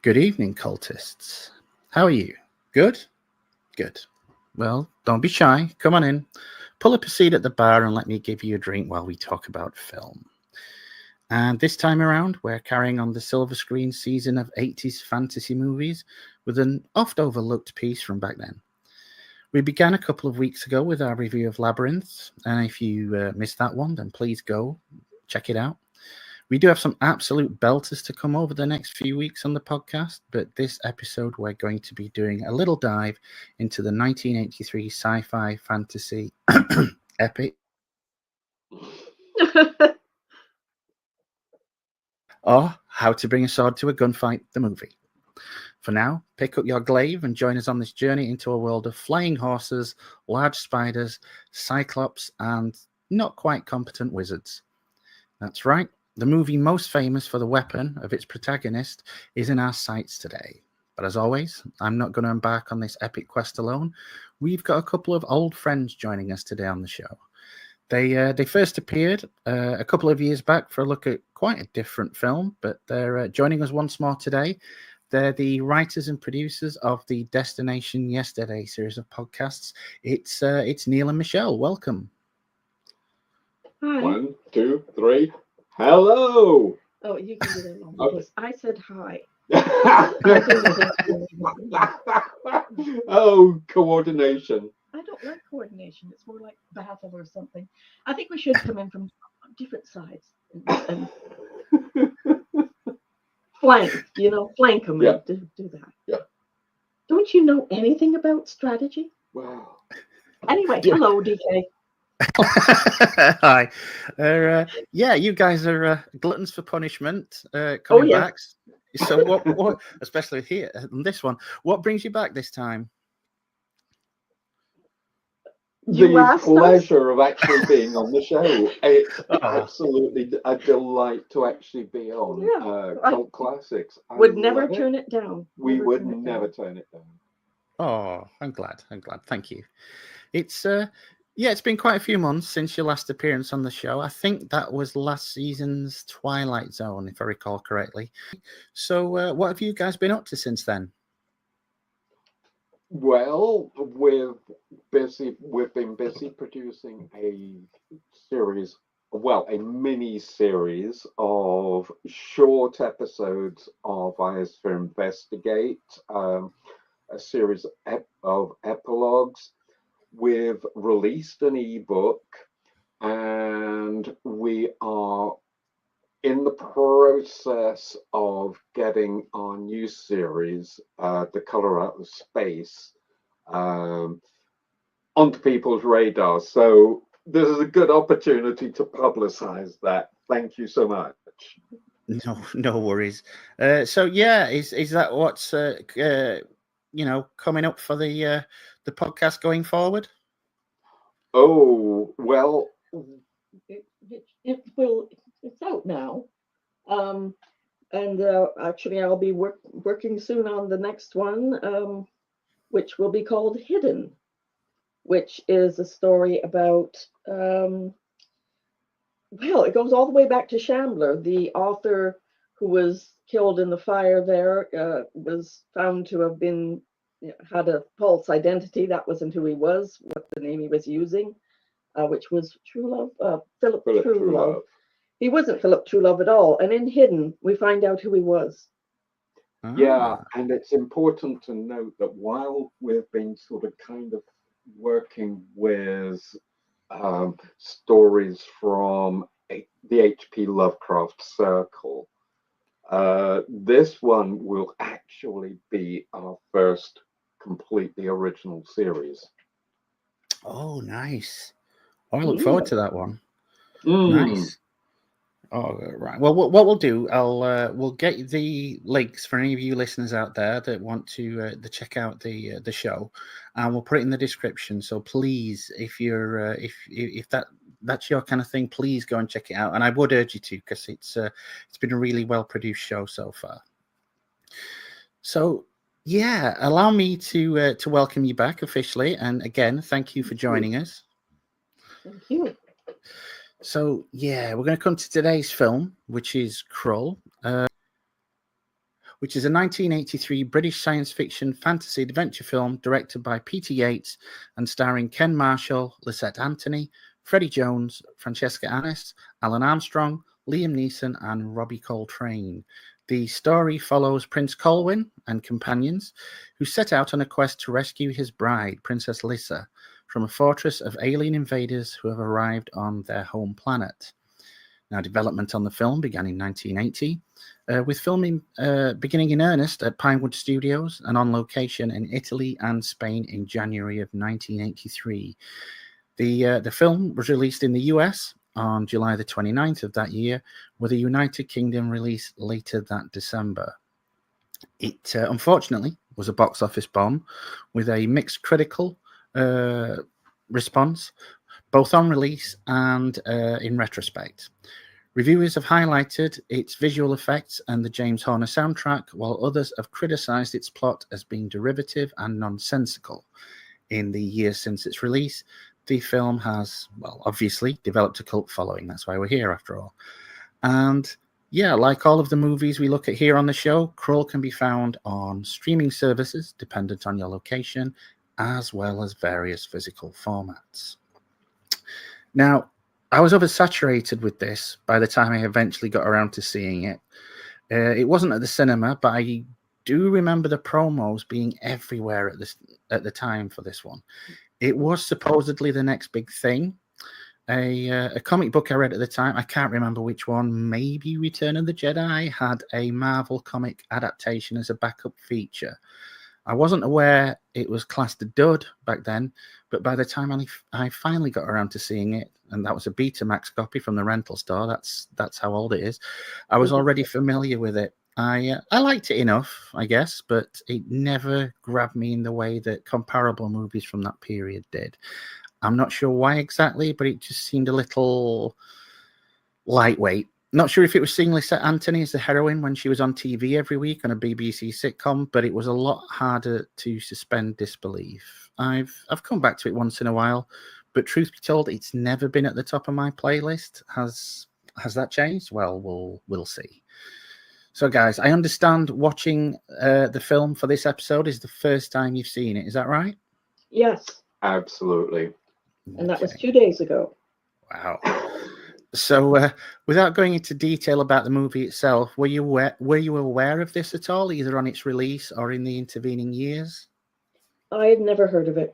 Good evening, cultists. How are you? Good? Good. Well, don't be shy. Come on in. Pull up a seat at the bar and let me give you a drink while we talk about film. And this time around, we're carrying on the silver screen season of 80s fantasy movies with an oft overlooked piece from back then. We began a couple of weeks ago with our review of Labyrinth, and if you missed that one, then please go check it out. We do have some absolute belters to come over the next few weeks on the podcast, but this episode we're going to be doing a little dive into the 1983 sci-fi fantasy epic or How to Bring a Sword to a Gunfight, the movie. For now, pick up your glaive and join us on this journey into a world of flying horses, large spiders, cyclops, and not quite competent wizards. That's right. The movie most famous for the weapon of its protagonist is in our sights today. But as always, I'm not going to embark on this epic quest alone. We've got a couple of old friends joining us today on the show. They first appeared a couple of years back for a look at quite a different film, but they're joining us once more today. They're the writers and producers of the Destination Yesterday series of podcasts. It's Neil and Michelle. Welcome. Hi. 1, 2, 3. Hello. Oh, you can do that one because I said hi. Oh, coordination. I don't like coordination. It's more like battle or something. I think we should come in from different sides and flank them Yeah. and do that. Yeah. Don't you know anything about strategy? Wow. Anyway, hello, DK. Hi. Yeah, you guys are gluttons for punishment coming yes. back. So what, especially here on this one, what brings you back this time? The pleasure of actually being on the show. It's absolutely a delight to actually be on Cult Classics. Would never turn it down. We would never turn it down. Oh, I'm glad. Thank you. It's it's been quite a few months since your last appearance on the show. I think that was last season's Twilight Zone, if I recall correctly. So what have you guys been up to since then? Well, we've been busy producing a mini series of short episodes of Iosphere Investigate, a series of epilogues. We've released an ebook, and we are in the process of getting our new series, The Color Out of Space, onto people's radars. So this is a good opportunity to publicize that. Thank you so much. No worries. Is that what's coming up for the podcast going forward? Oh well, it's out now, and actually I'll be working soon on the next one, which will be called Hidden, which is a story about it goes all the way back to Shambler. The author who was killed in the fire there was found to have been had a false identity. That wasn't who he was, what the name he was using, which was Philip Truelove. He wasn't Philip Truelove at all. And in Hidden, we find out who he was. Yeah, and it's important to note that while we've been sort of kind of working with stories from the H.P. Lovecraft circle, this one will actually be our first completely original series. Oh, nice. I look forward to that one. Nice. Oh, right. Well, what we'll do, we'll get the links for any of you listeners out there that want to check out the show, and we'll put it in the description. So please, if you're if that's your kind of thing, please go and check it out. And I would urge you to, because it's been a really well produced show so far. So yeah, allow me to welcome you back officially, and again, thank you for joining us. Thank you. So, yeah, we're going to come to today's film, which is Krull. which is a 1983 British science fiction fantasy adventure film directed by Peter Yates and starring Ken Marshall, Lisette Anthony, Freddie Jones, Francesca Annis, Alan Armstrong, Liam Neeson, and Robbie Coltrane. The story follows Prince Colwyn and companions who set out on a quest to rescue his bride, Princess Lissa, from a fortress of alien invaders who have arrived on their home planet. Now, development on the film began in 1980, with filming beginning in earnest at Pinewood Studios and on location in Italy and Spain in January of 1983. The film was released in the US on July the 29th of that year, with a United Kingdom release later that December. It unfortunately was a box office bomb with a mixed critical response, both on release and in retrospect. Reviewers have highlighted its visual effects and the James Horner soundtrack, while others have criticized its plot as being derivative and nonsensical. In the years since its release, the film has, well, obviously developed a cult following. That's why we're here, after all. And yeah, like all of the movies we look at here on the show, Krull can be found on streaming services dependent on your location, as well as various physical formats. Now, I was oversaturated with this by the time I eventually got around to seeing it. It wasn't at the cinema, but I do remember the promos being everywhere at the time for this one. It was supposedly the next big thing. A comic book I read at the time, I can't remember which one, maybe Return of the Jedi, had a Marvel comic adaptation as a backup feature. I wasn't aware it was classed a dud back then, but by the time I finally got around to seeing it, and that was a Betamax copy from the rental store, that's how old it is, I was already familiar with it. I liked it enough, I guess, but it never grabbed me in the way that comparable movies from that period did. I'm not sure why exactly, but it just seemed a little lightweight. Not sure if it was seeing Lisette Anthony as the heroine when she was on TV every week on a BBC sitcom, but it was a lot harder to suspend disbelief. I've come back to it once in a while, but truth be told, it's never been at the top of my playlist. Has that changed? Well, we'll see. So, guys, I understand watching the film for this episode is the first time you've seen it. Is that right? Yes. Absolutely. And that was 2 days ago. Wow. So, without going into detail about the movie itself, were you aware of this at all, either on its release or in the intervening years? I had never heard of it.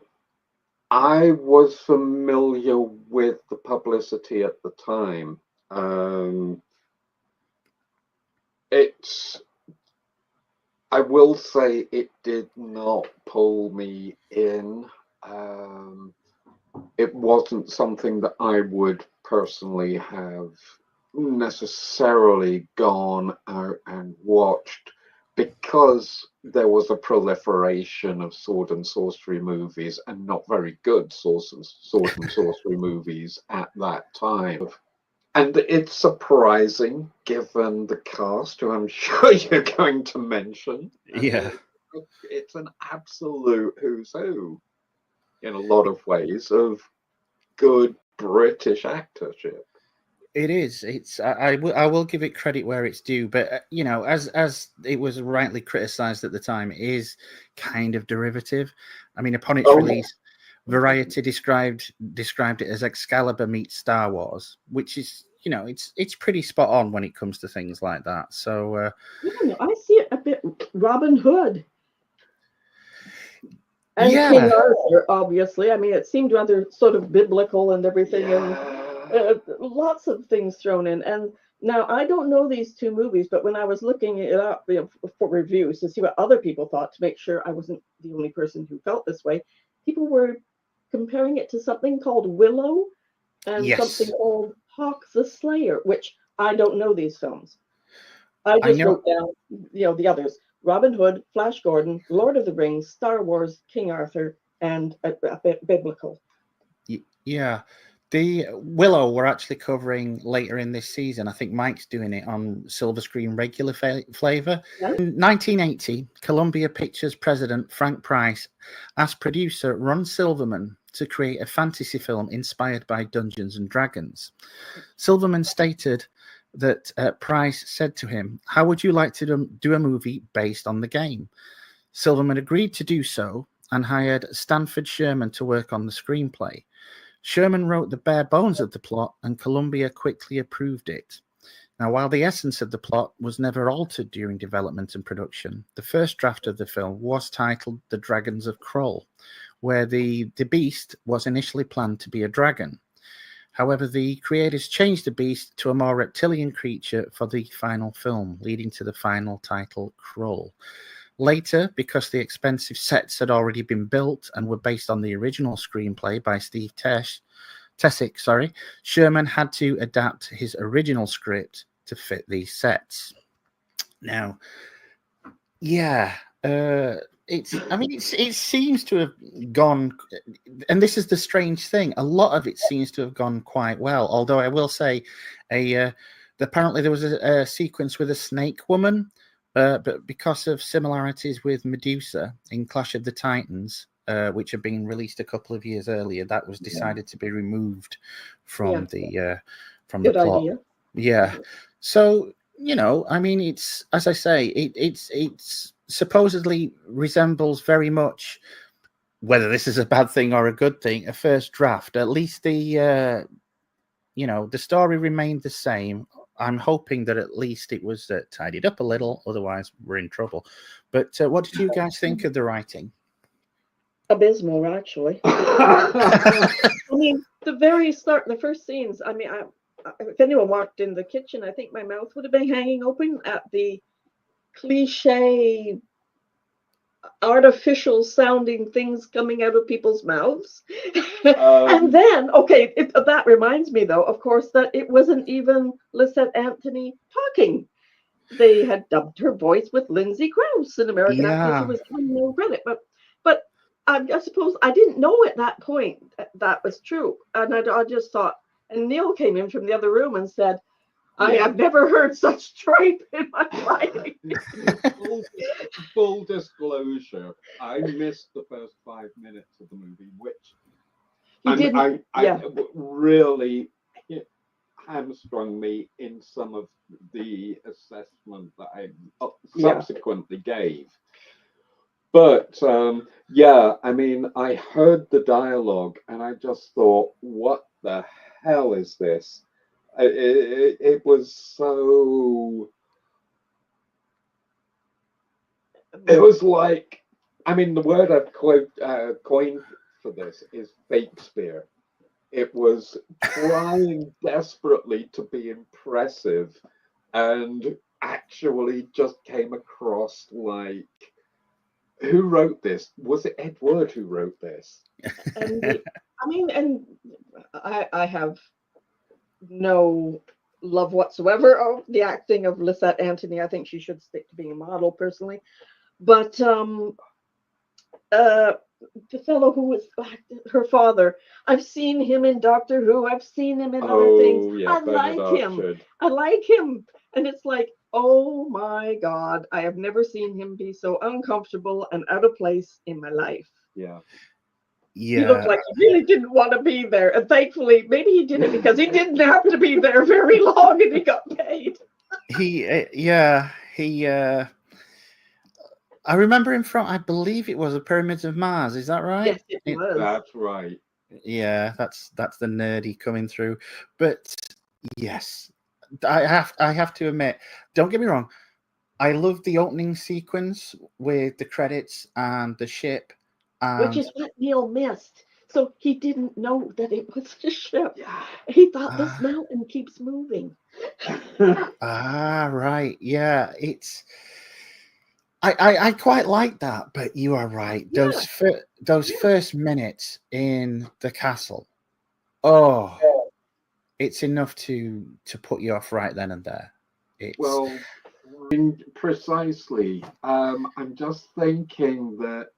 I was familiar with the publicity at the time. I will say it did not pull me in. It wasn't something that I would personally have necessarily gone out and watched, because there was a proliferation of sword and sorcery movies, and not very good sword and sorcery movies at that time. And it's surprising, given the cast, who I'm sure you're going to mention. Yeah. It's an absolute who's who, in a lot of ways, of good British actorship. It is. I will give it credit where it's due, but you know, as it was rightly criticised at the time, it is kind of derivative. I mean, upon its release, Variety described it as Excalibur meets Star Wars, which is, you know, it's pretty spot on when it comes to things like that. So I see it a bit Robin Hood. And yeah. King Arthur, obviously. I mean, it seemed rather sort of biblical and everything, and lots of things thrown in. And now, I don't know these two movies, but when I was looking it up for reviews to see what other people thought, to make sure I wasn't the only person who felt this way, people were comparing it to something called Willow and something called Hawk the Slayer, which I don't know these films. I just wrote down, the others. Robin Hood, Flash Gordon, Lord of the Rings, Star Wars, King Arthur, and a bit biblical. Yeah. The Willow we're actually covering later in this season. I think Mike's doing it on Silver Screen regular flavor. Yeah. In 1980, Columbia Pictures president Frank Price asked producer Ron Silverman to create a fantasy film inspired by Dungeons and Dragons. Silverman stated that Price said to him, "How would you like to do a movie based on the game?" Silverman agreed to do so and hired Stanford Sherman to work on the screenplay. Sherman wrote the bare bones of the plot, and Columbia quickly approved it. Now, while the essence of the plot was never altered during development and production, the first draft of the film was titled The Dragons of Krull, where the beast was initially planned to be a dragon. However, the creators changed the beast to a more reptilian creature for the final film, leading to the final title, Krull. Later, because the expensive sets had already been built and were based on the original screenplay by Steve Tessick, Sherman had to adapt his original script to fit these sets. Now, yeah, it seems to have gone, and this is the strange thing. A lot of it seems to have gone quite well. Although I will say, apparently there was a sequence with a snake woman, but because of similarities with Medusa in Clash of the Titans, which had been released a couple of years earlier, that was decided to be removed from the Good plot. idea. Yeah. So, I mean, it's, as I say, it's supposedly resembles very much, whether this is a bad thing or a good thing, a first draft. At least the story remained the same. I'm hoping that at least it was tidied up a little. Otherwise, we're in trouble. But what did you guys think of the writing? Abysmal, actually. I mean, the very start, the first scenes. I mean, if anyone walked in the kitchen, I think my mouth would have been hanging open at the cliche, artificial sounding things coming out of people's mouths. And then, that reminds me, though, of course, that it wasn't even Lisette Anthony talking. They had dubbed her voice with Lindsay Krause, an American actress who was given no credit. But I suppose I didn't know at that point that was true. And I just thought, and Neil came in from the other room and said, I have never heard such tripe in my life. Full disclosure, I missed the first 5 minutes of the movie, which I really hamstrung me in some of the assessment that I subsequently gave. But I mean, I heard the dialogue and I just thought, what the hell is this? It was so. It was like, I mean, the word I've coined for this is Shakespeare. It was trying desperately to be impressive and actually just came across like, who wrote this? Was it Ed Wood who wrote this? And I have no love whatsoever of the acting of Lisette Anthony. I think she should stick to being a model personally. But the fellow who was her father, I've seen him in Doctor Who. I've seen him in other things. Yeah, I like him. And it's like, oh my God, I have never seen him be so uncomfortable and out of place in my life. Yeah. He looked like he really didn't want to be there. And thankfully, maybe he did it because he didn't have to be there very long and he got paid. I remember him from, I believe it was the Pyramids of Mars. Is that right? Yes, it was. That's right. Yeah, that's the nerdy coming through. But yes, I have to admit, don't get me wrong, I love the opening sequence with the credits and the ship. Which is what Neil missed. So he didn't know that it was a ship. He thought this mountain keeps moving. Right. Yeah, it's... I quite like that, but you are right. Those first minutes in the castle, it's enough to put you off right then and there. Well, precisely. I'm just thinking that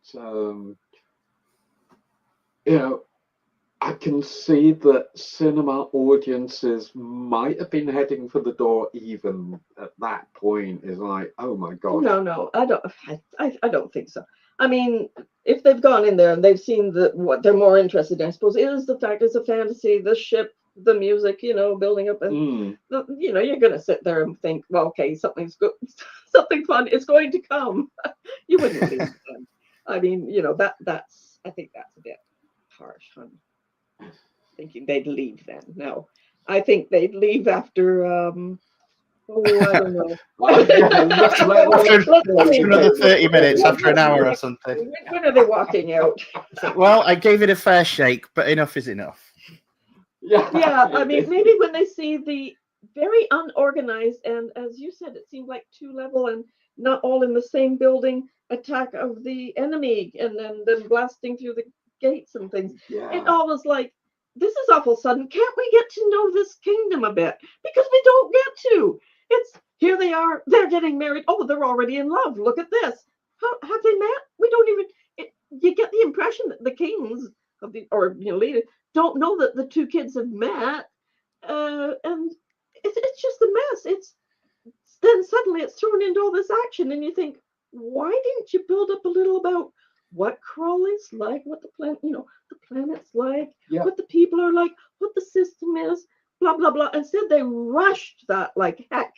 I can see that cinema audiences might have been heading for the door even at that point. Is like, oh my gosh. No, I don't think so. I mean, if they've gone in there and they've seen what they're more interested in, I suppose, is the fact it's a fantasy. The ship the music, building up, and you're going to sit there and think, well, okay, something's good, something fun is going to come. You wouldn't leave them. I mean, that's I think that's a bit harsh on thinking they'd leave then. No, I think they'd leave after I don't know. After another 30 minutes, after an hour or something. When are they walking out? Well, I gave it a fair shake, but enough is enough. Yeah, I mean, maybe when they see the very unorganized and, as you said, it seemed like two level and not all in the same building attack of the enemy, and then them blasting through the gates and things. It all was like, this is awful sudden. Can't we get to know this kingdom a bit? Because we don't get to. It's here they are. They're getting married. Oh, they're already in love. Look at this. How have they met? We don't even. You get the impression that the kings of the leaders don't know that the two kids have met, and it's just a mess. It's then suddenly it's thrown into all this action, and you think, why didn't you build up a little about what Krull is like, what the planet's like, what the people are like, what the system is, blah blah blah. Instead, they rushed that like heck.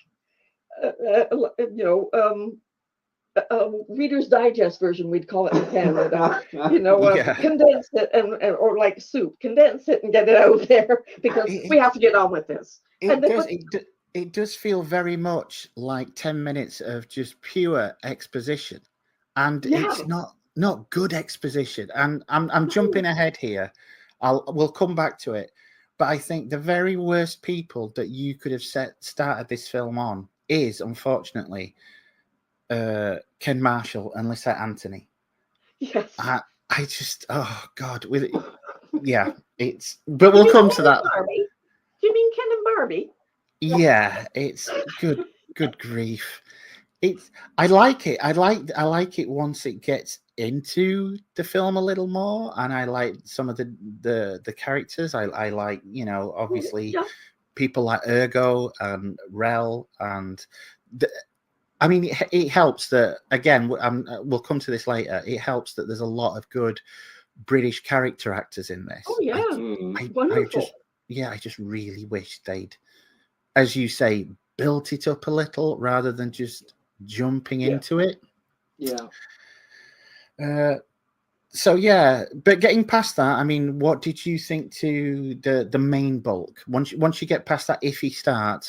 Reader's Digest version, we'd call it in Canada. Condense it or like soup, condense it and get it out there because we have to get on with this. It does feel very much like 10 minutes of just pure exposition, and it's not good exposition. And I'm jumping ahead here. We'll come back to it, but I think the very worst people that you could have started this film on is, unfortunately, Ken Marshall and Lysette Anthony. Yes. I just, oh God, but we'll come to that. Barbie? Do you mean Ken and Barbie? Yeah, it's good grief. I like it. I like it once it gets into the film a little more, and I like some of the characters. I like, obviously people like Ergo and Rel, and I mean, it helps that, again, we'll come to this later. It helps that there's a lot of good British character actors in this. Oh yeah, wonderful. I just really wish they'd, as you say, built it up a little rather than just jumping into it. Yeah. But getting past that, I mean, what did you think to the main bulk? Once you get past that iffy start,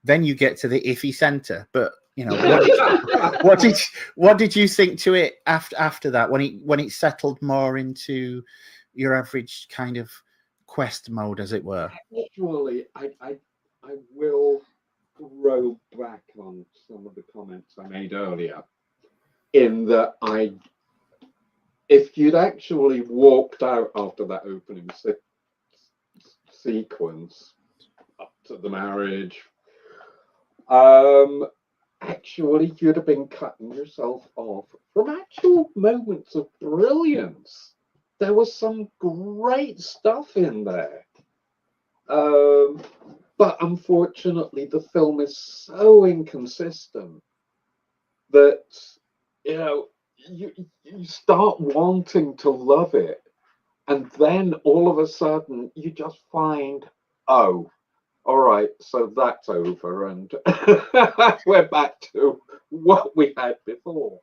then you get to the iffy center. But what did you think to it after that, when it settled more into your average kind of quest mode, as it were? Actually, I will row back on some of the comments I made earlier, in that if you'd actually walked out after that opening sequence up to the marriage, actually you'd have been cutting yourself off from actual moments of brilliance. There was some great stuff in there. But unfortunately, the film is so inconsistent that, you start wanting to love it, and then all of a sudden you just find, oh, all right, so that's over, and we're back to what we had before.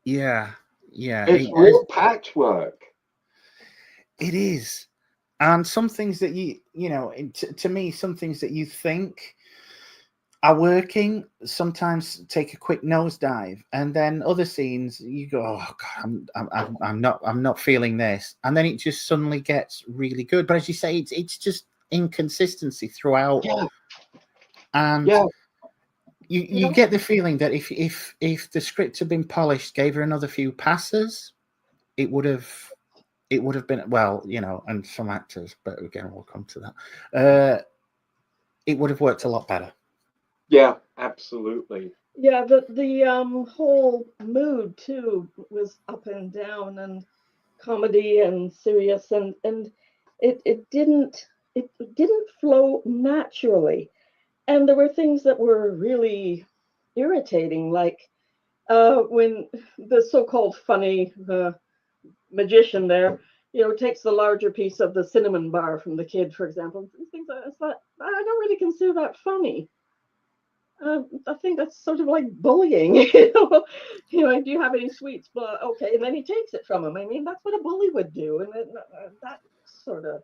Yeah. It's real patchwork. It is. And some things that to me, some things that you think are working sometimes take a quick nosedive, and then other scenes you go, oh God, I'm not feeling this, and then it just suddenly gets really good. But as you say, it's just inconsistency throughout, and you get the feeling that if the script had been polished, gave her another few passes, it would have been, well, and some actors, but again, we'll come to that. It would have worked a lot better. Yeah, absolutely. Yeah, the whole mood too was up and down, and comedy and serious, and it didn't flow naturally, and there were things that were really irritating, like when the so-called funny magician there takes the larger piece of the cinnamon bar from the kid, for example. Things like that. I don't really consider that funny. I think that's sort of like bullying. Do you have any sweets? Well, okay, and then he takes it from him. I mean, that's what a bully would do, and that sort of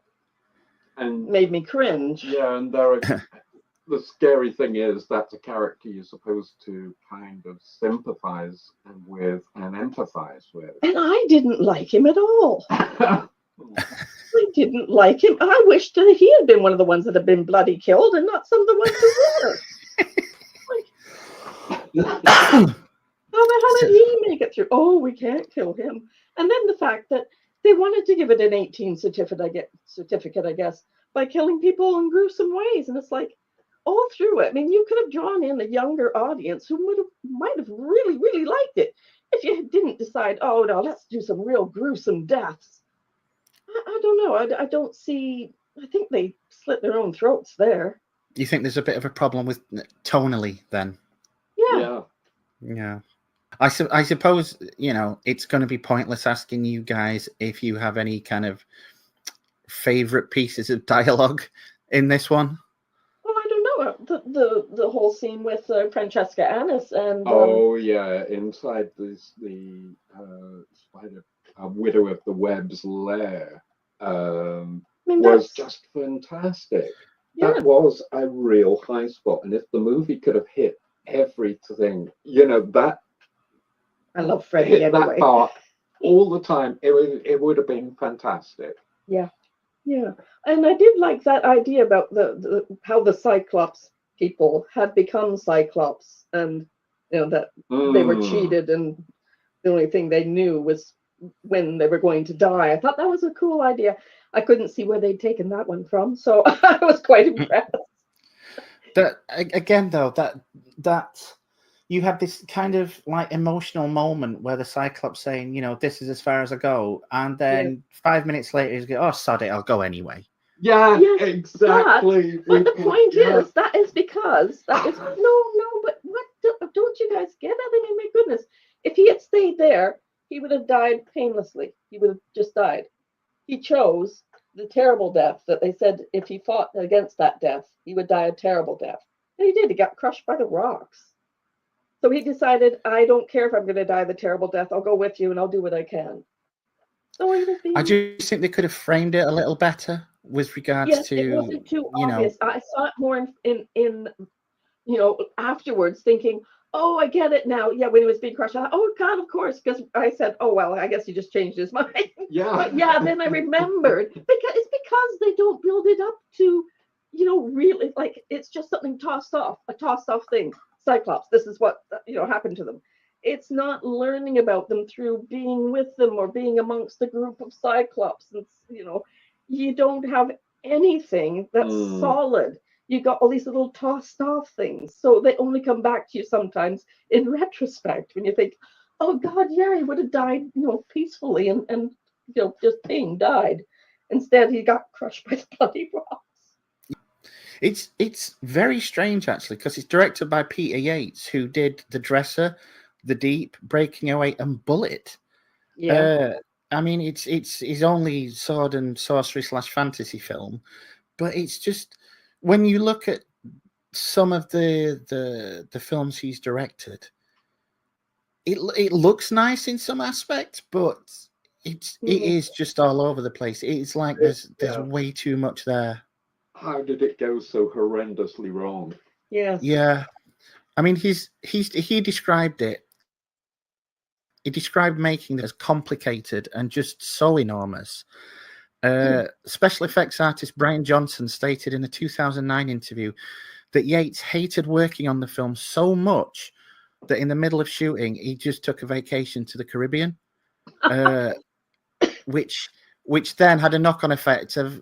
made me cringe. Yeah, and the scary thing is that's a character you're supposed to kind of sympathize with and empathize with. And I didn't like him at all. I didn't like him. I wished that he had been one of the ones that had been bloody killed and not some of the ones who were. How the hell did he make it through? Oh, we can't kill him. And then the fact that they wanted to give it an 18 certificate, I guess, by killing people in gruesome ways. And it's like, all through it. I mean, you could have drawn in a younger audience who might have really, really liked it if you didn't decide, oh, no, let's do some real gruesome deaths. I don't know. I don't see. I think they slit their own throats there. You think there's a bit of a problem with tonally then? Yeah. I suppose, it's going to be pointless asking you guys if you have any kind of favorite pieces of dialogue in this one. Well, I don't know. The whole scene with Francesca Annis and inside the spider widow of the web's lair was just fantastic. Yeah. That was a real high spot, and if the movie could have hit everything, that I love Freddie anyway. That part all the time, it would have been fantastic. Yeah, and I did like that idea about the how the Cyclops people had become Cyclops, and that they were cheated, and the only thing they knew was when they were going to die. I thought that was a cool idea. I couldn't see where they'd taken that one from, so I was quite impressed. That again, though, that you have this kind of like emotional moment where the Cyclops saying, this is as far as I go, and then 5 minutes later he's going, oh, sod it, I'll go anyway. Yeah, exactly. But the point is, that is because but what don't you guys get it? I mean, my goodness, if he had stayed there, he would have died painlessly. He would have just died. He chose the terrible death that they said if he fought against that death, he would die a terrible death. And he did. He got crushed by the rocks. So he decided, I don't care if I'm going to die the terrible death. I'll go with you and I'll do what I can. So he was being... I just think they could have framed it a little better with regards to, it wasn't too obvious. I saw it more in afterwards, thinking, oh, I get it now. Yeah, when he was being crushed, I thought, oh God, of course, because I said, oh well, I guess he just changed his mind. Yeah. But then I remembered because they don't build it up to, really, like, it's just something a tossed off thing. Cyclops, this is what happened to them. It's not learning about them through being with them or being amongst a group of Cyclops. And you don't have anything that's solid. You got all these little tossed off things, so they only come back to you sometimes in retrospect when you think, oh God, yeah, he would have died peacefully and just died. Instead he got crushed by the bloody rocks. It's very strange, actually, because it's directed by Peter Yates, who did The Dresser, The Deep, Breaking Away, and Bullet. Yeah. I mean, it's his only sword and sorcery / fantasy film, but it's just, when you look at some of the films he's directed, it looks nice in some aspects, but it is just all over the place. It's like there's way too much there. How did it go so horrendously wrong? Yes. Yeah. I mean, he described it. He described making this as complicated and just so enormous. Special effects artist Brian Johnson stated in a 2009 interview that Yates hated working on the film so much that in the middle of shooting, he just took a vacation to the Caribbean, which then had a knock-on effect of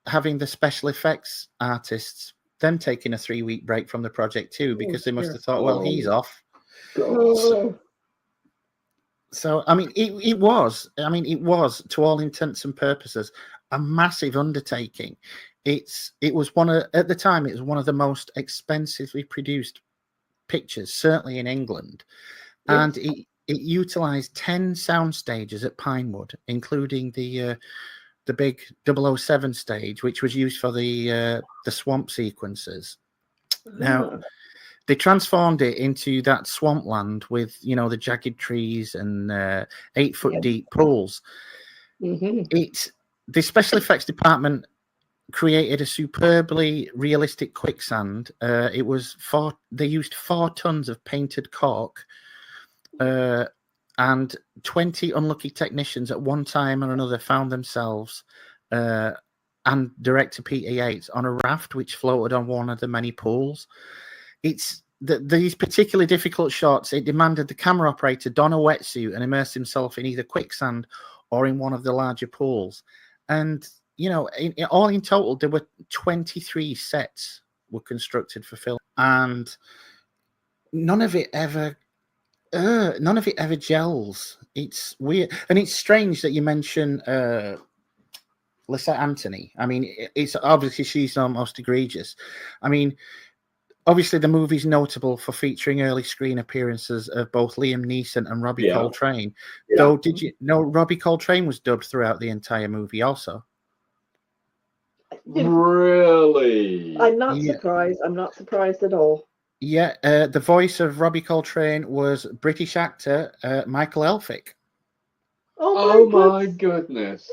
having the special effects artists then taking a 3-week break from the project too, because they must have thought, well, he's off. So I mean, it was to all intents and purposes a massive undertaking. It was at the time it was one of the most expensively produced pictures, certainly in England, and it utilized 10 sound stages at Pinewood, including the big 007 stage, which was used for the swamp sequences. Now, they transformed it into that swampland with, the jagged trees and 8-foot deep pools. The special effects department created a superbly realistic quicksand. They used 4 tons of painted cork, and 20 unlucky technicians at one time or another found themselves and director Peter Yates on a raft which floated on one of the many pools. It's these particularly difficult shots. It demanded the camera operator don a wetsuit and immerse himself in either quicksand or in one of the larger pools. And all in total, there were 23 sets were constructed for film, and none of it ever gels. It's weird, and it's strange that you mention Lisa Anthony. I mean, it's obviously she's the most egregious. I mean, obviously the movie's notable for featuring early screen appearances of both Liam Neeson and Robbie Coltrane. Yeah. Though, did you know Robbie Coltrane was dubbed throughout the entire movie also? Really? I'm not surprised. I'm not surprised at all. Yeah, the voice of Robbie Coltrane was British actor Michael Elphick. Oh my goodness.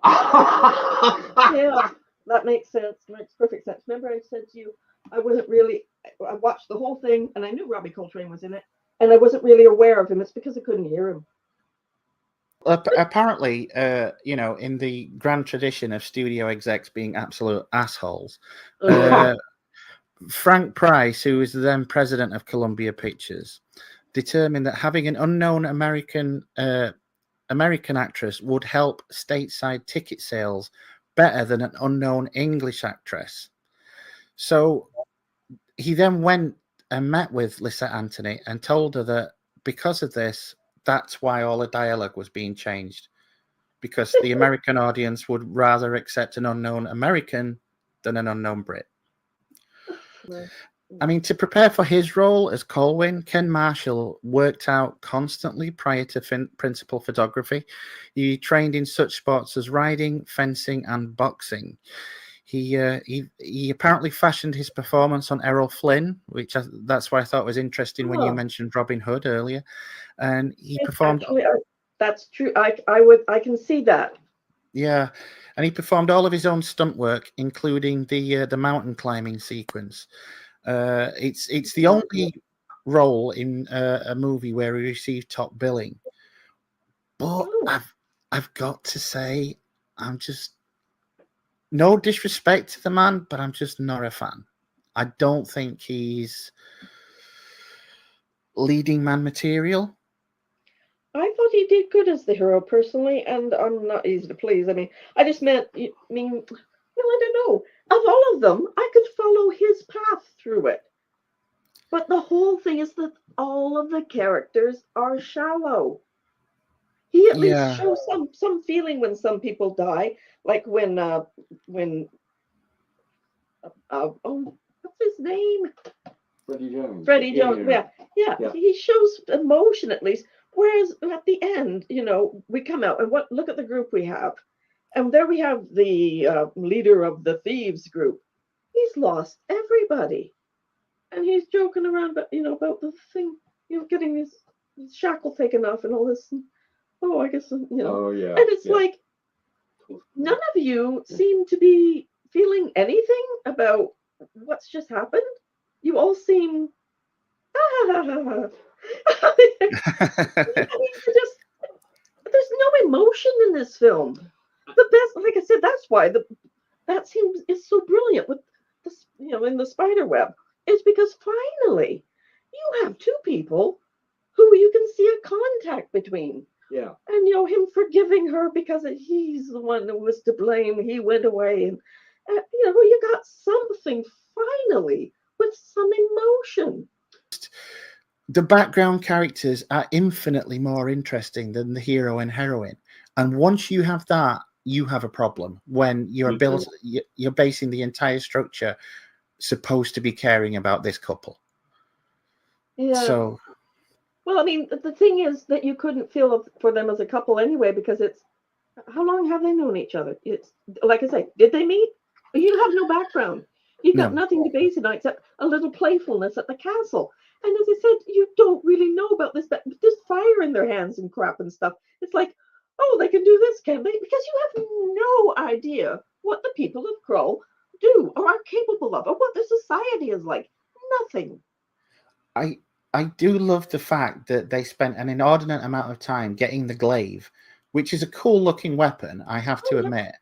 Yeah, that makes sense. Makes perfect sense. Remember I said to you, I watched the whole thing and I knew Robbie Coltrane was in it and I wasn't really aware of him. It's because I couldn't hear him. Apparently, in the grand tradition of studio execs being absolute assholes, Frank Price, who was the then president of Columbia Pictures, determined that having an unknown American actress would help stateside ticket sales better than an unknown English actress. So he then went and met with Lisa Anthony and told her that because of this, that's why all the dialogue was being changed, because the American audience would rather accept an unknown American than an unknown Brit. I mean, to prepare for his role as Colwyn, Ken Marshall worked out constantly prior to principal photography. He trained in such sports as riding, fencing, and boxing. He apparently fashioned his performance on Errol Flynn, that's why I thought was interesting when you mentioned Robin Hood earlier. And he performed. Actually, that's true. I can see that. Yeah, and he performed all of his own stunt work, including the mountain climbing sequence. It's the only role in a movie where he received top billing. But I've got to say, I'm just, no disrespect to the man, but I'm just not a fan. I don't think he's leading man material. I thought he did good as the hero personally, and I'm not easy to please. I mean, I just meant, I don't know. Of all of them, I could follow his path through it. But the whole thing is that all of the characters are shallow. He at least shows some feeling when some people die, like when what's his name? Freddie Jones. Yeah. He shows emotion at least. Whereas at the end, we come out and look at the group we have. And there we have the leader of the thieves group. He's lost everybody. And he's joking around about the thing, getting his shackle taken off and all this. And, I guess, Oh, yeah. And it's like, none of you seem to be feeling anything about what's just happened. You all seem, there's no emotion in this film. The best, like I said, that's why that scene is so brilliant with this, in the spider web, is because finally you have two people who you can see a contact between. Yeah. And him forgiving her because he's the one who was to blame. He went away, and you got something finally with some emotion. The background characters are infinitely more interesting than the hero and heroine, and once you have that, you have a problem when you're basing the entire structure supposed to be caring about this couple. Yeah. So, Well, I mean, the thing is that you couldn't feel for them as a couple anyway, because it's how long have they known each other? It's like I say, did they meet? You have no background. You got No. nothing to base it on except a little playfulness at the castle. And as I said, you don't really know about this, but there's fire in their hands and crap and stuff. It's like, oh, they can do this, can they? Because you have no idea what the people of Krull do or are capable of, or what their society is like. Nothing. I do love the fact that they spent an inordinate amount of time getting the glaive, which is a cool looking weapon, I have to admit,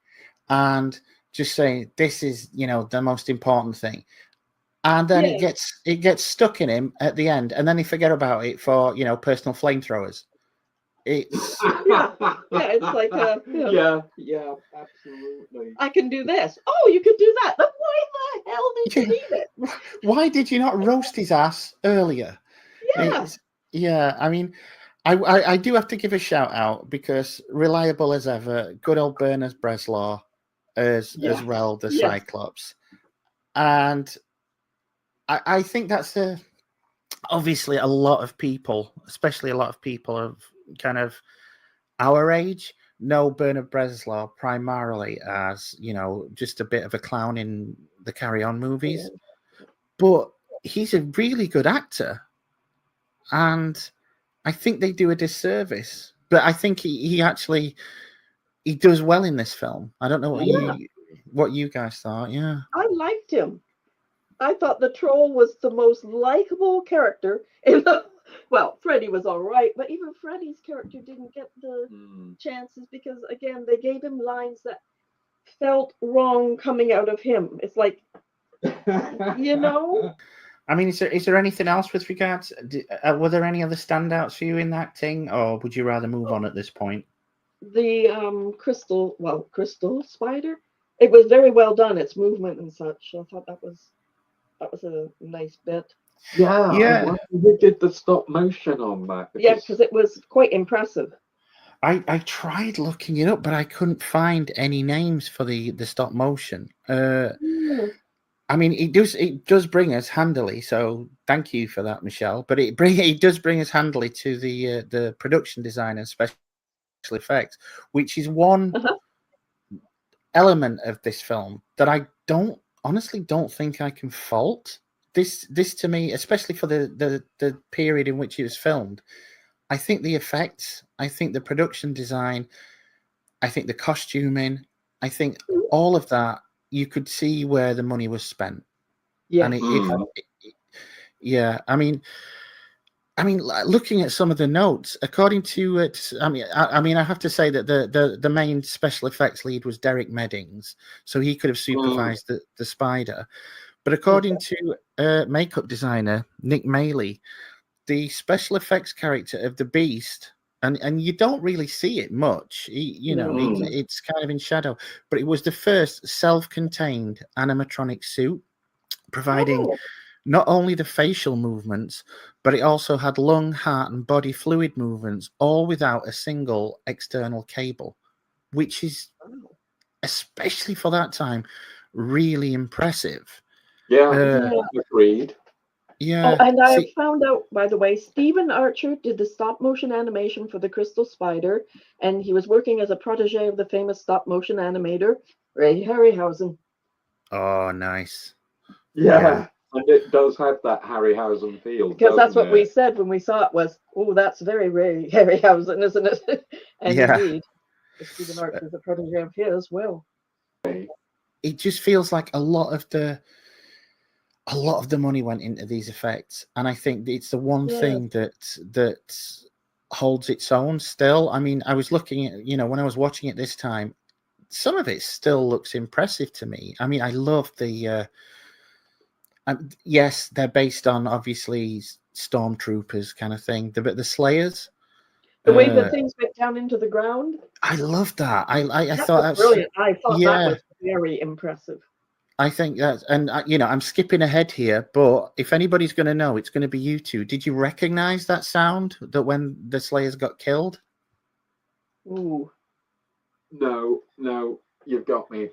and just saying this is, you know, the most important thing. And then it gets stuck in him at the end, and then he forget about it for, you know, personal flamethrowers. It's It's like yeah, absolutely. I can do this. Oh, you can do that. Then why the hell did you need it? Why did you not roast his ass earlier? Yeah. I mean, I do have to give a shout out because reliable as ever, good old Bernard Bresslaw as well, the Cyclops. And I think that's obviously a lot of people, especially a lot of people of kind of our age, know Bernard Bresslaw primarily as, you know, just a bit of a clown in the Carry On movies. But he's a really good actor. And I think they do a disservice. But I think he actually does well in this film. I don't know what you guys thought. Yeah. I liked him. I thought the troll was the most likable character in the. Well, Freddy was all right, but even Freddy's character didn't get the chances because, again, they gave him lines that felt wrong coming out of him. It's like, you know. I mean, is there anything else with regards? Were there any other standouts for you in acting, or would you rather move on at this point? The crystal spider. It was very well done. Its movement and such. I thought that was a nice bit. Yeah. Who did the stop motion on that? Because it was quite impressive. I tried looking it up, but I couldn't find any names for the stop motion. I mean, it does bring us handily. So thank you for that, Michelle. But it does bring us handily to the production design and special effects, which is one element of this film that I honestly don't think I can fault. This to me, especially for the period in which it was filmed, I think the effects, I think the production design, I think the costuming, I think all of that, you could see where the money was spent. Yeah. And I mean, looking at some of the notes, according to it, I mean, I have to say that the main special effects lead was Derek Meddings, so he could have supervised the spider. But according to makeup designer Nick Maley, the special effects character of the Beast, and you don't really see it much, it's kind of in shadow, but it was the first self-contained animatronic suit, providing not only the facial movements, but it also had lung, heart, and body fluid movements, all without a single external cable, which is, especially for that time, really impressive. Agreed. Yeah. Oh, and I found out, by the way, Stephen Archer did the stop motion animation for the Crystal Spider, and he was working as a protege of the famous stop motion animator Ray Harryhausen. Oh, nice. Yeah. And it does have that Harryhausen feel. Because that's what we said when we saw it was, oh, that's very Ray Harryhausen, isn't it? And indeed, Stephen Archer is a protege of his. Well, it just feels like a lot of the money went into these effects, and I think it's the one thing that holds its own still. I mean, I was looking at, when I was watching it this time, some of it still looks impressive to me. I mean, I love the yes, they're based on obviously stormtroopers kind of thing, but the Slayers, the way the things went down into the ground, I love that. I thought that was brilliant. I thought that was very impressive. I think that, and I'm skipping ahead here, but if anybody's going to know, it's going to be you two. Did you recognize that sound that when the Slayers got killed? Ooh. No, you've got me.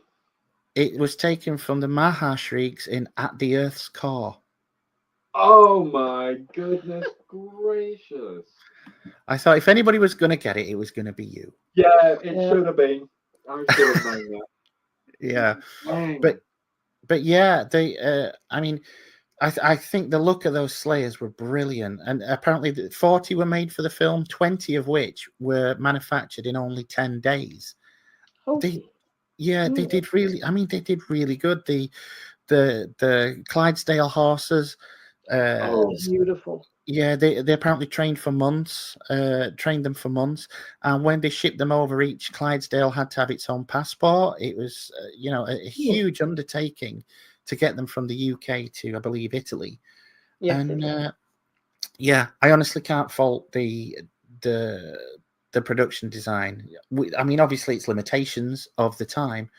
It was taken from the Maha shrieks in At the Earth's Core. Oh my goodness gracious! I thought if anybody was going to get it, it was going to be you. Yeah, it Yeah. should have been. I should have known that. Yeah, Dang. but yeah, they. I mean, I think the look of those Slayers were brilliant, and apparently 40 were made for the film, 20 of which were manufactured in only 10 days. Hokey. Yeah, they did really. I mean, they did really good. The Clydesdale horses. Oh, Beautiful. Yeah, they apparently trained for months. Trained them for months, and when they shipped them over, each Clydesdale had to have its own passport. It was, a huge undertaking to get them from the UK to, I believe, Italy. Yes, And it is. yeah, I honestly can't fault the the production design. I mean, obviously, it's limitations of the time,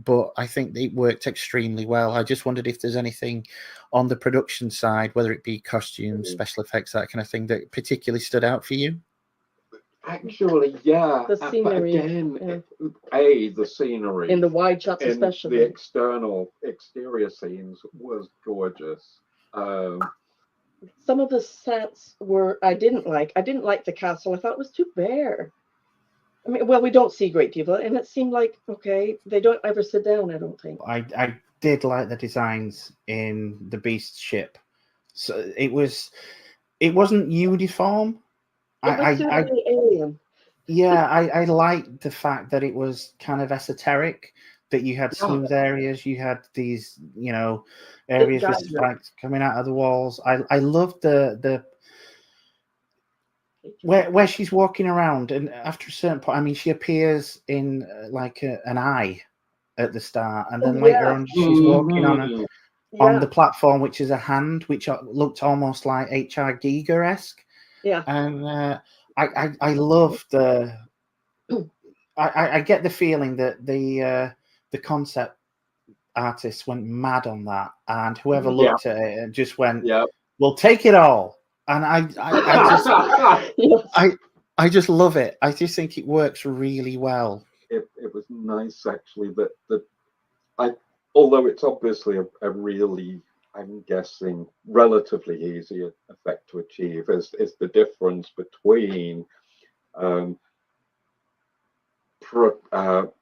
but I think it worked extremely well. I just wondered if there's anything on the production side, whether it be costumes, special effects, that kind of thing, that particularly stood out for you. actually, yeah. The But scenery, again, yeah. the scenery In the wide shots, in the especially. exterior scenes was gorgeous. Some of the sets were I didn't like. I didn't like the castle. I thought it was too bare. I mean, well, we don't see a great deal, and it seemed like okay, they don't ever sit down. I don't think. I did like the designs in the Beast ship. So it wasn't uniform. It was certainly alien. Yeah, I liked the fact that it was kind of esoteric, that you had smooth areas, you had these, areas with spikes coming out of the walls. I loved the where she's walking around, and after a certain point, I mean, she appears in like an eye at the start, and then later on, she's walking on the platform, which is a hand, which looked almost like H.R. Giger-esque. Yeah, and I love the. I get the feeling that the concept artists went mad on that, and whoever looked at it and just went, "We'll take it all." And I just love it. I just think it works really well. It was nice actually that although it's obviously a really, I'm guessing, relatively easy effect to achieve is the difference between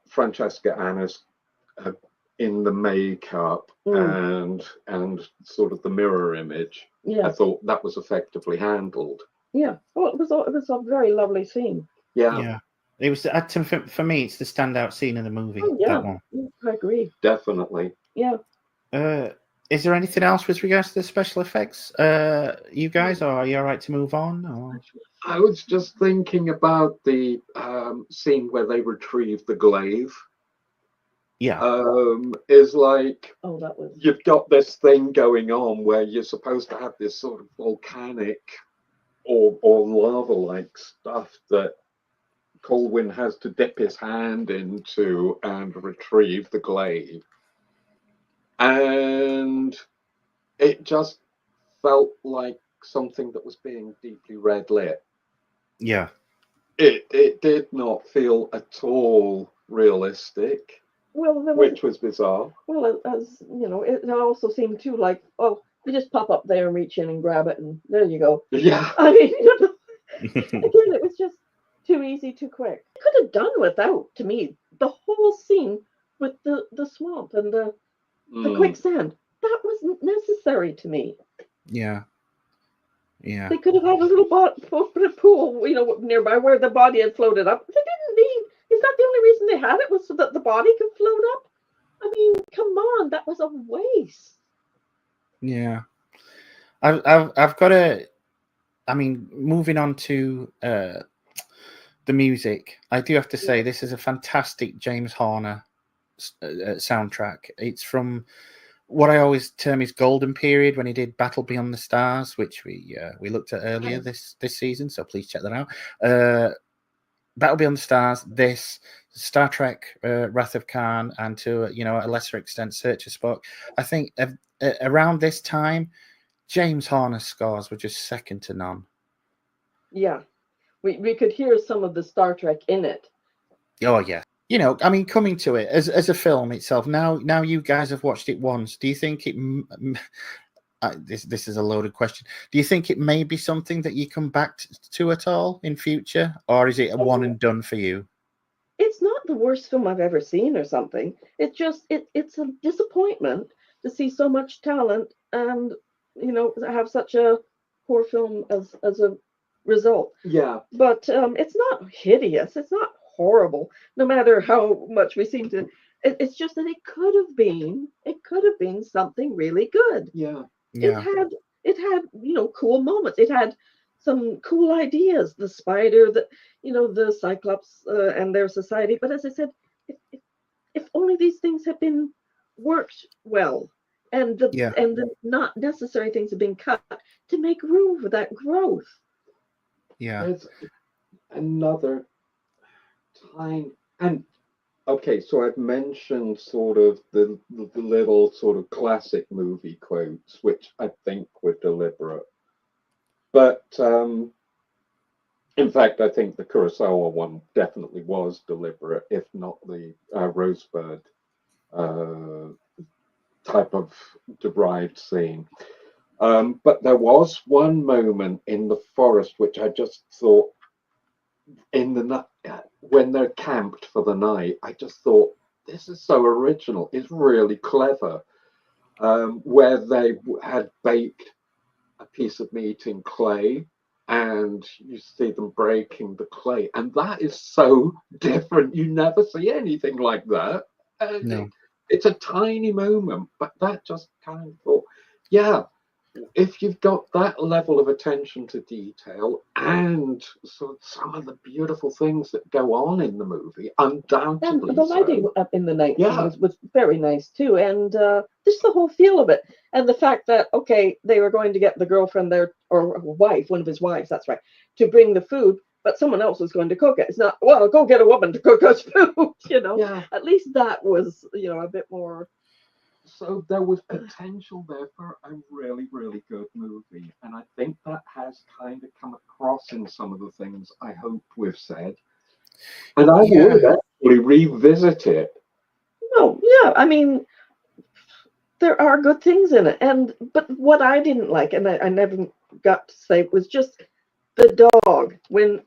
Francesca Annis in the makeup and sort of the mirror image. Yeah. I thought that was effectively handled. Yeah. Well, it was a very lovely scene. Yeah. It was for me. It's the standout scene in the movie. Oh, yeah. That one. I agree. Definitely. Yeah. Is there anything else with regards to the special effects, you guys, or are you all right to move on? Or? I was just thinking about the scene where they retrieve the glaive. Yeah. Is like, that was. You've got this thing going on where you're supposed to have this sort of volcanic or lava-like stuff that Colwyn has to dip his hand into and retrieve the glaive. And it just felt like something that was being deeply red lit. Yeah. It did not feel at all realistic, which was bizarre. Well, as you know, it also seemed too like, oh, you just pop up there and reach in and grab it, and there you go. Yeah. I mean, again, it was just too easy, too quick. Could have done without, to me, the whole scene with the swamp and the quicksand. That wasn't necessary to me. Yeah. Yeah. They could have had a little pool, nearby where the body had floated up. They didn't need. Is that the only reason they had it, was so that the body could float up? I mean, come on, that was a waste. Yeah. I've got to. I mean, moving on to the music, I do have to say this is a fantastic James Horner soundtrack. It's from what I always term his golden period, when he did Battle Beyond the Stars, which we looked at earlier this season. So please check that out. Battle Beyond the Stars, this Star Trek, Wrath of Khan, and to a lesser extent, Search of Spock. I think around this time, James Horner's scores were just second to none. Yeah, we could hear some of the Star Trek in it. Oh yeah. I mean, coming to it as a film itself. Now you guys have watched it once. Do you think it this is a loaded question. Do you think it may be something that you come back to at all in future, or is it a one and done for you? It's not the worst film I've ever seen or something. It's just it's a disappointment to see so much talent and have such a poor film as a result. Yeah. But it's not hideous. It's not horrible. No matter how much we seem to. It's just that it could have been. It could have been something really good. Yeah. Yeah. It had cool moments. It had some cool ideas. The spider, the Cyclops and their society. But as I said, if only these things had been worked well, and Yeah. the not necessary things have been cut to make room for that growth. Yeah. There's another time, and okay, so I've mentioned sort of the little sort of classic movie quotes, which I think were deliberate. But in fact, I think the Kurosawa one definitely was deliberate, if not the Rosebud type of derived scene. But there was one moment in the forest which I just thought, when they're camped for the night, I just thought, this is so original. It's really clever. Where they had baked a piece of meat in clay, and you see them breaking the clay, and that is so different. You never see anything like that. No. It's a tiny moment, but that just kind of thought, yeah, if you've got that level of attention to detail and so some of the beautiful things that go on in the movie, undoubtedly And the lighting so. up in the night Yeah. was very nice too, and just the whole feel of it, and the fact that they were going to get the girlfriend there or wife, one of his wives, that's right, to bring the food, but someone else was going to cook it. It's not, well, go get a woman to cook us food, Yeah. At least that was a bit more. So there was potential there for a really, really good movie. And I think that has kind of come across in some of the things I hope we've said. And I would actually revisit it. No, yeah, I mean, there are good things in it, but what I didn't like, and I never got to say, was just the dog. When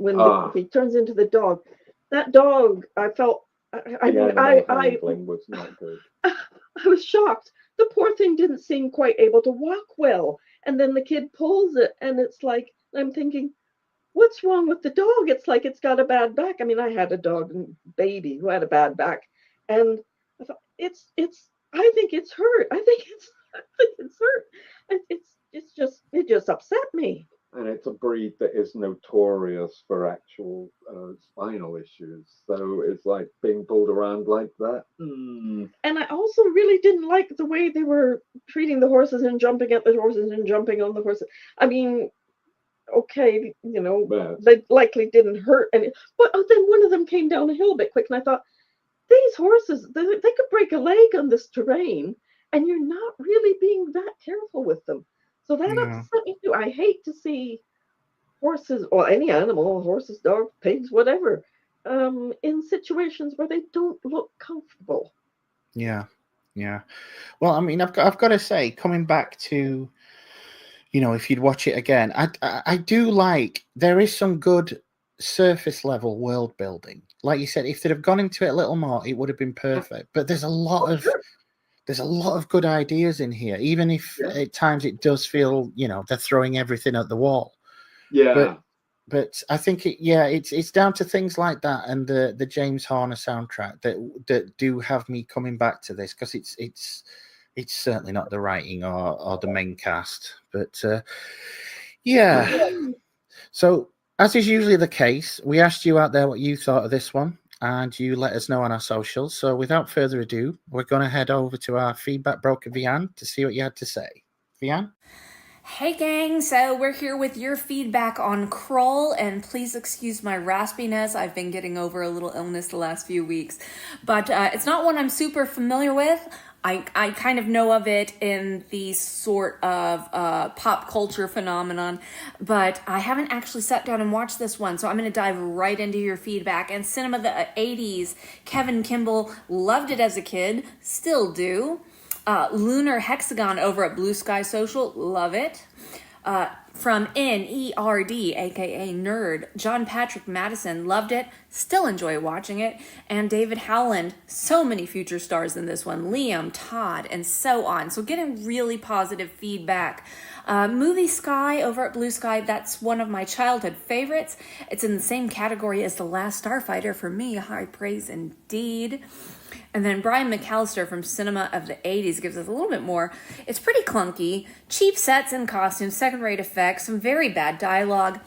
he turns into the dog, that dog, I felt, I was not good. I was shocked. The poor thing didn't seem quite able to walk well, and then the kid pulls it, and it's like, I'm thinking, what's wrong with the dog? It's like it's got a bad back. I mean, I had a dog baby who had a bad back, and I thought, I think it's hurt. I think it's hurt. It just upset me. And it's a breed that is notorious for actual spinal issues. So it's like being pulled around like that. And I also really didn't like the way they were treating the horses and jumping at the horses and jumping on the horses. I mean, okay, they likely didn't hurt any, but then one of them came down a hill a bit quick, and I thought, these horses, they could break a leg on this terrain, and you're not really being that careful with them. So that upset me too. I hate to see horses or any animal, horses, dogs, pigs, whatever, in situations where they don't look comfortable. Yeah. Well, I mean, I've got to say, coming back to, if you'd watch it again, I do like, there is some good surface level world building. Like you said, if they'd have gone into it a little more, it would have been perfect. But there's a lot of good ideas in here, even if at times it does feel, they're throwing everything at the wall. Yeah. But I think it's down to things like that and the James Horner soundtrack that do have me coming back to this, because it's certainly not the writing or the main cast. But so, as is usually the case, we asked you out there what you thought of this one, and you let us know on our socials. So without further ado, we're going to head over to our feedback broker, Vian, to see what you had to say. Vian? Hey gang, so we're here with your feedback on Krull, and please excuse my raspiness. I've been getting over a little illness the last few weeks, but it's not one I'm super familiar with. I kind of know of it in the sort of pop culture phenomenon, but I haven't actually sat down and watched this one, so I'm going to dive right into your feedback. And cinema the 80s, Kevin Kimball loved it as a kid, still do. Lunar Hexagon over at Blue Sky Social, love it. From NERD, aka Nerd, John Patrick Madison, loved it, still enjoy watching it. And David Howland, so many future stars in this one, Liam, Todd, and so on. So getting really positive feedback. Movie Sky over at Blue Sky, that's one of my childhood favorites. It's in the same category as The Last Starfighter for me, high praise indeed. And then Brian McAllister from Cinema of the 80s gives us a little bit more. It's pretty clunky, cheap sets and costumes, second-rate effects, some very bad dialogue,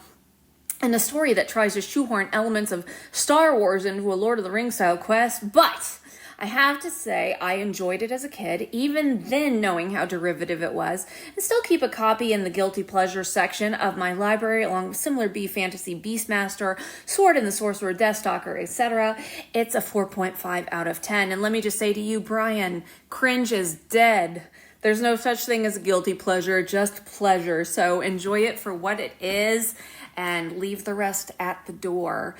and a story that tries to shoehorn elements of Star Wars into a Lord of the Rings style quest. But I have to say, I enjoyed it as a kid, even then knowing how derivative it was, and still keep a copy in the guilty pleasure section of my library, along with similar B fantasy Beastmaster, Sword and the Sorcerer, Deathstalker, etc. It's a 4.5 out of 10. And let me just say to you, Brian, cringe is dead. There's no such thing as a guilty pleasure, just pleasure. So enjoy it for what it is and leave the rest at the door.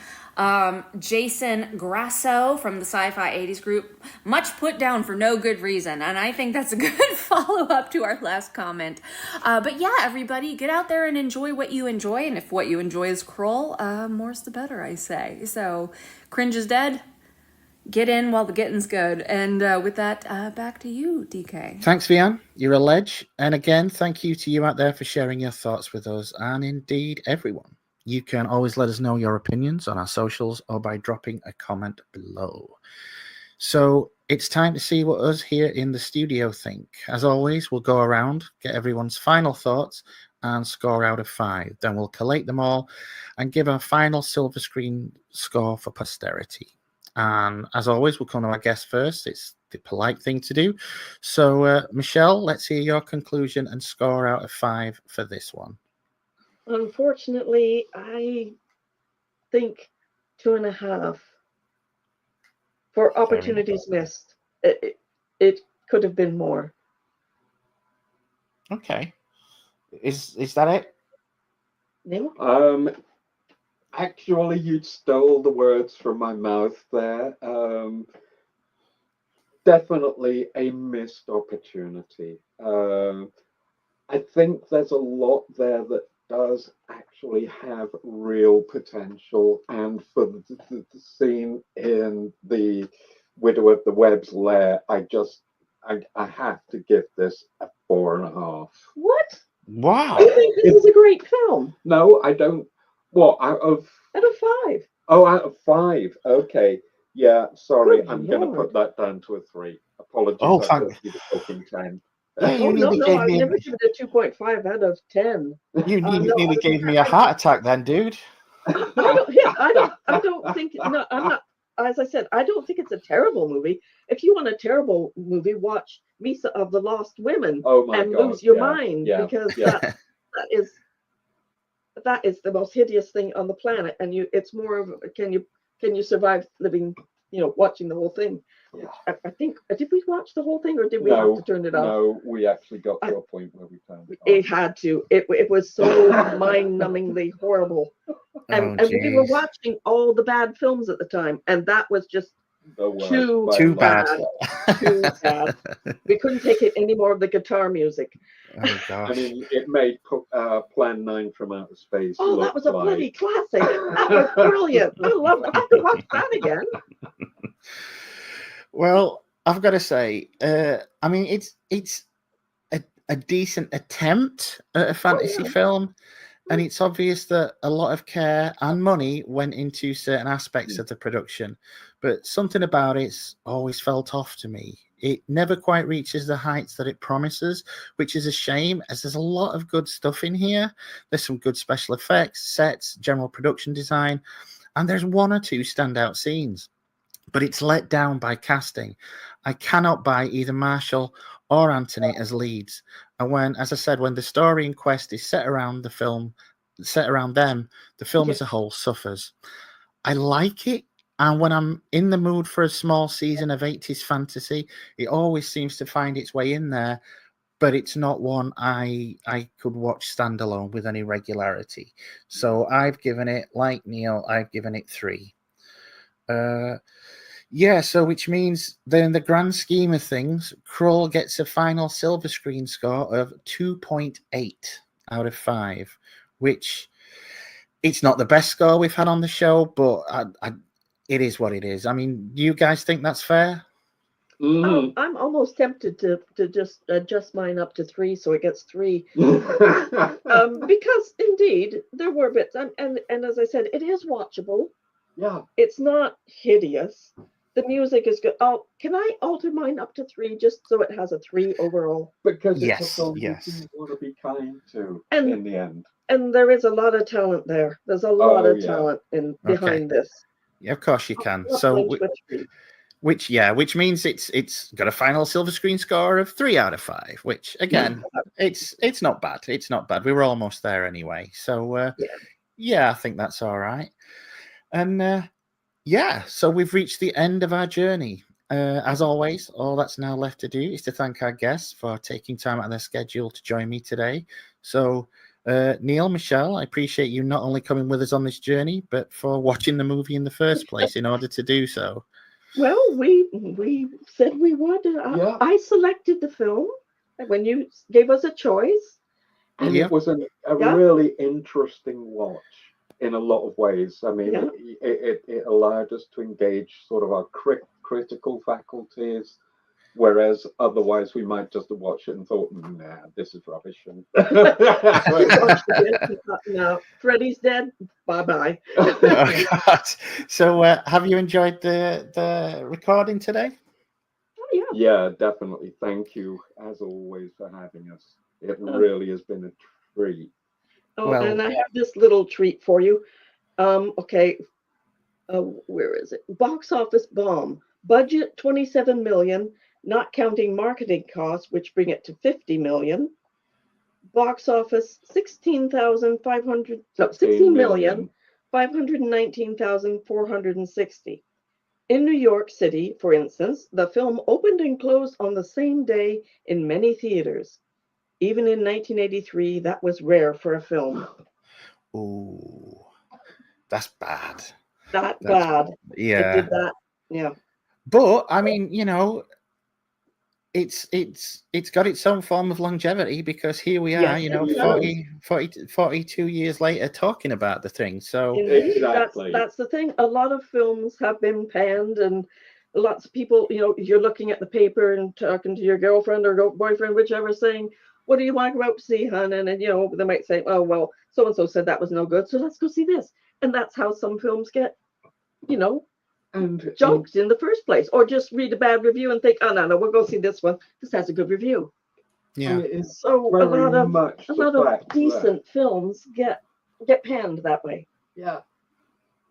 Jason Grasso from the Sci-Fi 80s group, much put down for no good reason. And I think that's a good follow-up to our last comment. But yeah, everybody, get out there and enjoy what you enjoy. And if what you enjoy is Krull, more's the better, I say. So, cringe is dead. Get in while the getting's good. And with that, back to you, DK. Thanks, Vian. You're a ledge. And again, thank you to you out there for sharing your thoughts with us, and indeed everyone. You can always let us know your opinions on our socials or by dropping a comment below. So it's time to see what us here in the studio think. As always, we'll go around, get everyone's final thoughts, and score out of 5. Then we'll collate them all and give our final silver screen score for posterity. And as always, we'll come to our guest first. It's the polite thing to do. So, Michelle, let's hear your conclusion and score out of 5 for this one. Unfortunately, I think 2.5 for opportunities missed. It could have been more. Okay. Is that it? No? Actually, you stole the words from my mouth there. Definitely a missed opportunity. I think there's a lot there that does actually have real potential, and for the scene in the Widow of the Webb's lair, I have to give this a 4.5. What? Wow. I think this is a great film. No, I don't. What, out of 5? Oh, out of 5. Okay. Yeah, sorry. Good I'm going to Lord. put that down to a 3. Apologies. Oh, I thank thought you were talking 10. Yeah, you Oh, nearly no, gave I've me never given it a 2.5 out of 10. you No, nearly gave me a heart attack then, dude. I don't think, no, I'm not, as I said, I don't think it's a terrible movie. If you want a terrible movie, watch Misa of the Lost Women Oh my and God. lose your Yeah, mind, yeah, because yeah. that is the most hideous thing on the planet. And it's more of, can you survive living, watching the whole thing? Yeah. I think, did we watch the whole thing, or did we have to turn it off? No, we actually got to a point where we turned it off. It had to. It was so mind-numbingly horrible. And we were watching all the bad films at the time, and that was just too bad. Too bad. We couldn't take it any more of the guitar music. Oh gosh. I mean, it made Plan 9 from Outer Space. Oh, that was a bloody classic. That was brilliant. I love it. I could watch that again. Well, I've got to say, I mean, it's a decent attempt at a fantasy film, and it's obvious that a lot of care and money went into certain aspects of the production, but something about it's always felt off to me. It never quite reaches the heights that it promises, which is a shame, as there's a lot of good stuff in here. There's some good special effects, sets, general production design, and there's 1 or 2 standout scenes. But it's let down by casting. I cannot buy either Marshall or Anthony as leads. And when, as I said, when the story in quest is set around them, the film as a whole suffers. I like it, and when I'm in the mood for a small season of 80s fantasy, it always seems to find its way in there, but it's not one I could watch standalone with any regularity. So I've given it, like Neil, I've given it 3. Yeah, so which means that in the grand scheme of things, Krull gets a final silver screen score of 2.8 out of 5, which it's not the best score we've had on the show, but it is what it is. I mean, you guys think that's fair? I'm almost tempted to just adjust mine up to 3, so it gets 3. Because indeed there were bits, and as I said, it is watchable. Yeah. It's not hideous. The music is good. Oh, can I alter mine up to 3 just so it has a 3 overall? Because it's Yes, a film yes. you want to be kind to And- in the end. And there is a lot of talent there. There's a lot Oh, of yeah. talent behind this. Yeah, of course you can. Not So, flinch with 3. which means it's got a final silver screen score of 3 out of 5. Which again, it's not bad. It's not bad. We were almost there anyway. So yeah, I think that's all right. And yeah, so we've reached the end of our journey. As always, all that's now left to do is to thank our guests for taking time out of their schedule to join me today. So, Neil, Michelle, I appreciate you not only coming with us on this journey, but for watching the movie in the first place in order to do so. Well, we said we would. Yeah. I selected the film when you gave us a choice. And Yeah. it was a really interesting watch in a lot of ways. I mean, Yeah. it allowed us to engage sort of our critical faculties, whereas otherwise we might just have watched it and thought, nah, this is rubbish. And No, Freddy's dead. Bye-bye. Oh, God. So, have you enjoyed the recording today? Oh, yeah. Yeah, definitely. Thank you, as always, for having us. It really has been a treat. Oh, Well- and I have this little treat for you. Okay. Where is it? Box office bomb. Budget 27 million, not counting marketing costs, which bring it to 50 million. Box office 16,519,460. In New York City, for instance, the film opened and closed on the same day in many theaters. Even in 1983, that was rare for a film. Oh, that's bad. That That's bad. Yeah. It did that. Yeah. But I mean, it's got its own form of longevity because here we are, Yes, 42 years later talking about the thing. So Indeed, Exactly. that's the thing. A lot of films have been panned, and lots of people, you're looking at the paper and talking to your girlfriend or boyfriend, whichever, saying, "What do you want to go out to see, hon?" And then they might say, "Oh, well, so and so said that was no good, so let's go see this." And that's how some films get, And junked in the first place, or just read a bad review and think, "Oh no, we'll go see this one. This has a good review." yeah, it is So a very lot of much a the lot of fact that- decent films get panned that way. Yeah.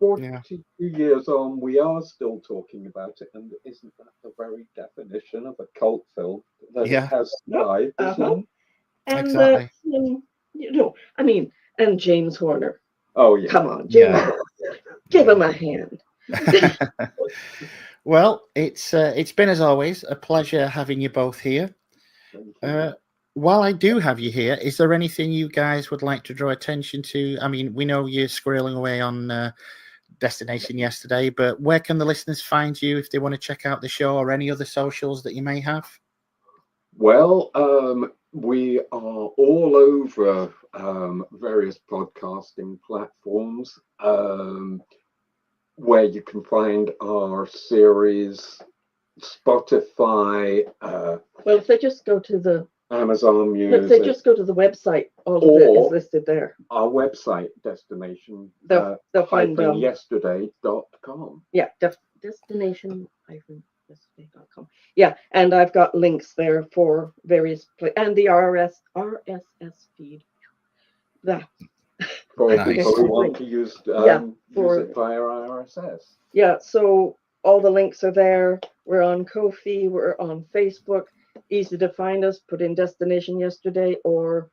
Yeah. 42 years on, we are still talking about it, and isn't that the very definition of a cult film? That Yeah. it has Yep. survived, isn't it? And Exactly. and James Horner. Oh yeah. Come on, James Yeah. Horner. Give him a hand. Well, it's been, as always, a pleasure having you both here. Thank you. While I do have you here, is there anything you guys would like to draw attention to? I mean, we know you're squirreling away on Destination yesterday, but where can the listeners find you if they want to check out the show or any other socials that you may have? Well, we are all over various podcasting platforms where you can find our series, Spotify, Well, if they just go to the Amazon if they Music, just go to the website, all of it is Or- listed there. our website, destination They'll find yesterday.com. yeah, destination-yesterday.com. Yeah, and I've got links there for various and the RSS feed. That For Nice. people who want to use for- it via RSS. Yeah, so all the links are there. We're on Ko-fi, we're on Facebook. Easy to find us. Put in Destination Yesterday or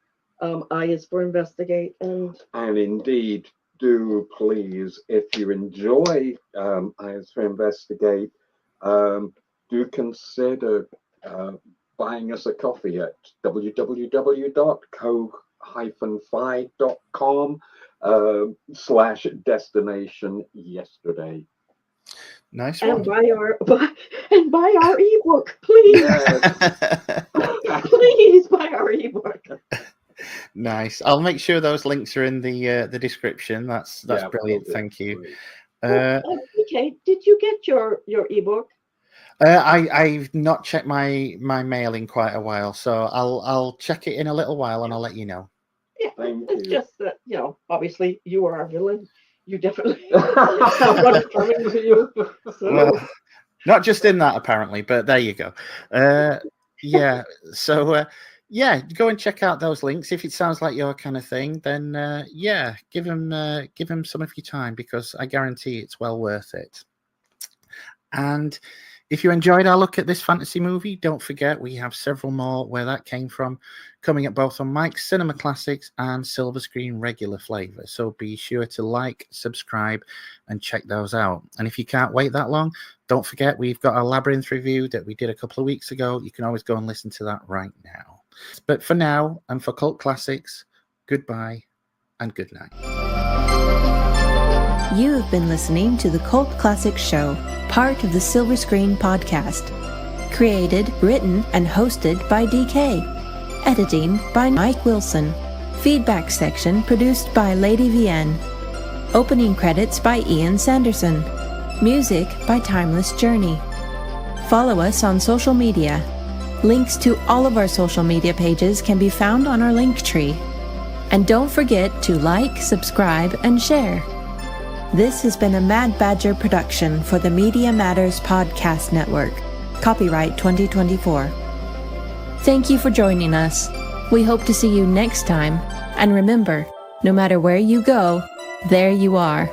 I is for Investigate. And indeed, do please, if you enjoy Eyes for Investigate, do consider buying us a coffee at www.co-fi.com/destination yesterday. Nice and one. buy our ebook, please. Yes. Please buy our ebook. Nice. I'll make sure those links are in the description. That's Yeah, brilliant. will do. Thank you. Great. Okay, did you get your ebook? I've not checked my mail in quite a while, so I'll check it in a little while and I'll let you know. Yeah, Thank it's you. just that, obviously you are our villain. You definitely have someone coming to you. So Well, not just in that apparently, but there you go. Yeah. So yeah, go and check out those links. If it sounds like your kind of thing, then yeah, give them some of your time, because I guarantee it's well worth it. And if you enjoyed our look at this fantasy movie, don't forget we have several more Where That Came From coming up both on Mike's Cinema Classics and Silver Screen regular flavor. So be sure to like, subscribe, and check those out. And if you can't wait that long, don't forget we've got our Labyrinth review that we did a couple of weeks ago. You can always go and listen to that right now. But for now, and for Cult Classics, goodbye and good night. You have been listening to the Cult Classics Show, part of the Silver Screen Podcast. Created, written, and hosted by DK. Editing by Mike Wilson. Feedback section produced by Lady Vienne. Opening credits by Ian Sanderson. Music by Timeless Journey. Follow us on social media. Links to all of our social media pages can be found on our link tree. And don't forget to like, subscribe, and share. This has been a Mad Badger production for the Media Matters Podcast Network. Copyright 2024. Thank you for joining us. We hope to see you next time. And remember, no matter where you go, there you are.